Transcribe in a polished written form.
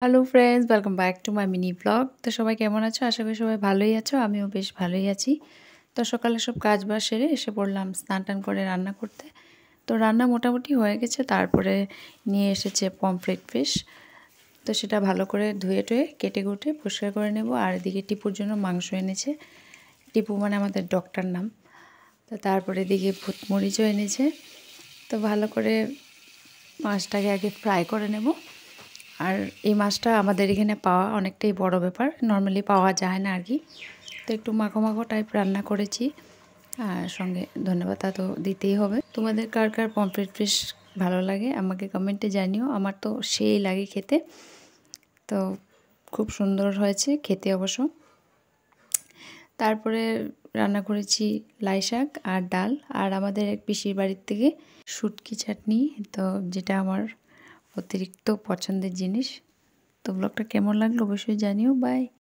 Hello friends, welcome back to my mini blog. তো সবাই কেমন আছো? আশা করি সবাই ভালোই আছো। আমিও বেশ ভালোই আছি। তো সকালে সব কাজ বাজ সেরে এসে পড়লাম স্নান টান করে রান্না করতে। তো রান্না মোটামুটি হয়ে গেছে। তারপরে নিয়ে এসেছে পমফ্রেট ফিশ। তো সেটা ভালো করে ধুয়ে টুয়ে কেটে কুটে পরিষ্কার করে নেব। আর এদিকে টিপুর জন্য মাংস এনেছে। টিপু মানে আমাদের ডক্টর নাম। তো তারপরে এদিকে ভুতমরিচও এনেছে। তো ভালো করে মাছটাকে আগে ফ্রাই করে নেব। আর এই মাছটা আমাদের এখানে পাওয়া অনেকটাই বড় ব্যাপার, নর্মালি পাওয়া যায় না আর কি। তো একটু মাখো মাখো টাইপ রান্না করেছি। আর সঙ্গে ধন্যবাদ তো দিতেই হবে। তোমাদের কার কার পমফ্রেট ফিশ ভালো লাগে আমাকে কমেন্টে জানিও। আমার তো সেই লাগে খেতে। তো খুব সুন্দর হয়েছে খেতে অবশ্য। তারপরে রান্না করেছি লাই শাক আর ডাল। আর আমাদের এক পিসির বাড়ির থেকে শুটকি চাটনি, তো যেটা আমার অতিরিক্ত পছন্দের জিনিস। তো ব্লগটা কেমন লাগলো অবশ্যই জানিও। বাই।